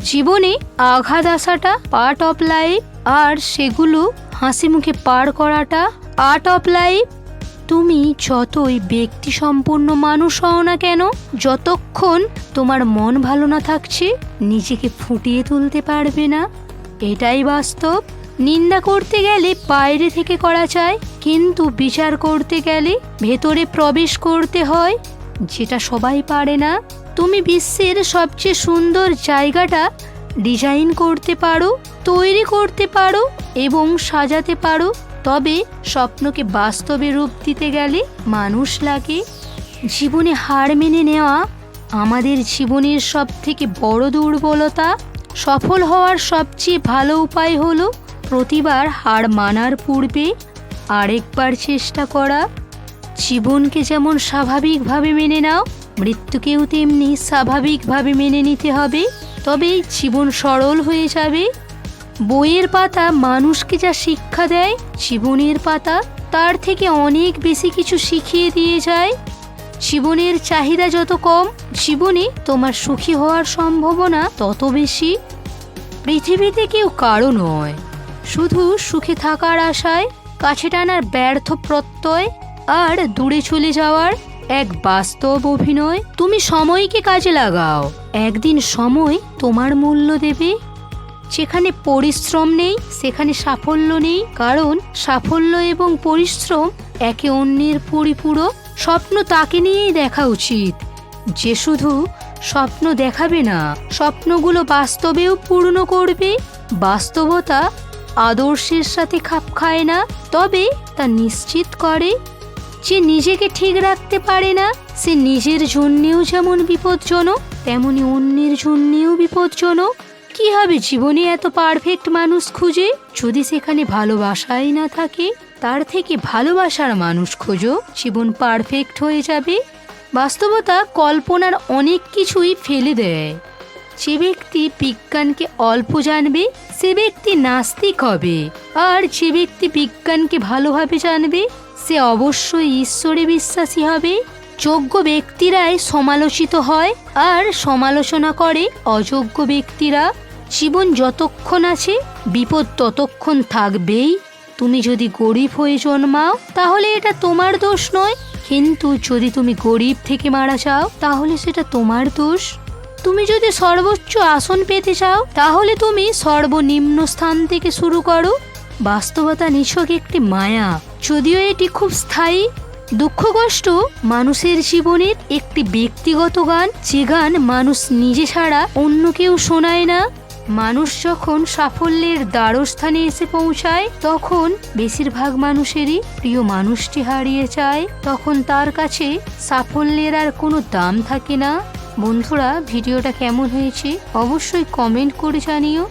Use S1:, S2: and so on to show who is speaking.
S1: জীবনে আঘাত আসাটা পার্ট অফ লাইফ, আর সেগুলো হাসি মুখে পার করাটা আর্ট অফ লাইফ। তুমি যতই ব্যক্তি সম্পন্ন মানুষ হও না কেন, যতক্ষণ তোমার মন ভালো না থাকছে নিজেকে ফুটিয়ে তুলতে পারবে না, এটাই বাস্তব। নিন্দা করতে গেলে বাইরে থেকে করা যায়, কিন্তু বিচার করতে গেলে ভেতরে প্রবেশ করতে হয়, যেটা সবাই পারে না। তুমি বিশ্বের সবচেয়ে সুন্দর জায়গাটা ডিজাইন করতে পারো, তৈরি করতে পারো এবং সাজাতে পারো, তবে স্বপ্নকে বাস্তবে রূপ দিতে গেলে মানুষ লাগে। জীবনে হার মেনে নেওয়া আমাদের জীবনের সবথেকে বড় দুর্বলতা। সফল হওয়ার সবচেয়ে ভালো উপায় হলো প্রতিবার হার মানার পূর্বে আরেকবার চেষ্টা করা। জীবনকে যেমন স্বাভাবিকভাবে মেনে নাও, মৃত্যুকেও তেমনি স্বাভাবিকভাবে মেনে নিতে হবে, তবেই জীবন সরল হয়ে যাবে। বইয়ের পাতা মানুষকে যা শিক্ষা দেয়, জীবনের পাতা তার থেকে অনেক বেশি কিছু শিখিয়ে দিয়ে যায়। জীবনের চাহিদা যত কম, জীবনে তোমার সুখী হওয়ার সম্ভাবনা তত বেশি। পৃথিবীতে কেউ কারো নয়, শুধু সুখে থাকার আশায় কাছে টানার ব্যর্থ প্রত্যয় আর দূরে চলে যাওয়ার এক বাস্তব অভিনয়। তুমি সময়কে কাজে লাগাও, একদিন সময় তোমার মূল্য দেবে। যেখানে পরিশ্রম নেই সেখানে সাফল্য নেই, কারণ সাফল্য এবং পরিশ্রম একে অন্যের পরিপূরক। স্বপ্ন তাকে নিয়েই দেখা উচিত যে শুধু স্বপ্ন দেখাবে না, স্বপ্নগুলো বাস্তবেও পূর্ণ করবে। বাস্তবতা আদর্শের সাথে খাপ খায় না, তবে তা নিশ্চিত করে। যে নিজেকে ঠিক রাখতে পারে না সে নিজের জন্যেও যেমন বিপজ্জনক, তেমনি অন্যের জন্যেও বিপজ্জনক। কি হবে জীবনে এত পারফেক্ট মানুষ খুঁজে, যদি সেখানে ভালোবাসাই না থাকে? তার থেকে ভালোবাসার মানুষ খোঁজো, জীবন পারফেক্ট হয়ে যাবে। বাস্তবতা কল্পনার অনেক কিছুই ফেলে দেয়। যে ব্যক্তি বিজ্ঞানকে অল্প জানবে সে ব্যক্তি নাস্তিক হবে, আর যে ব্যক্তি বিজ্ঞানকে ভালোভাবে জানবে সে অবশ্যই ঈশ্বরে বিশ্বাসী হবে। যোগ্য ব্যক্তিরাই সমালোচিত হয় আর সমালোচনা করে অযোগ্য ব্যক্তিরা। জীবন যতক্ষণ আছে বিপদ ততক্ষণ থাকবেই। তুমি যদি গরিব হয়ে জন্মাও তাহলে এটা তোমার দোষ নয়, কিন্তু যদি তুমি গরিব থেকে মারা যাও তাহলে সেটা তোমার দোষ। তুমি যদি সর্বোচ্চ আসন পেতে চাও তাহলে তুমি সর্বনিম্ন স্থান থেকে শুরু করো। বাস্তবতা নিছক একটি মায়া, যদিও এটি খুব স্থায়ী। দুঃখ কষ্ট মানুষের জীবনের একটি ব্যক্তিগত গান, যে গান মানুষ নিজে ছাড়া অন্য কেউ শোনায় না। মানুষ যখন সাফল্যের দ্বারস্থানে এসে পৌঁছায় তখন বেশিরভাগ মানুষেরই প্রিয় মানুষটি হারিয়ে যায়, তখন তার কাছে সাফল্যের আর কোনো দাম থাকে না। বন্ধুরা, ভিডিওটা কেমন হয়েছে অবশ্যই কমেন্ট করে জানিও।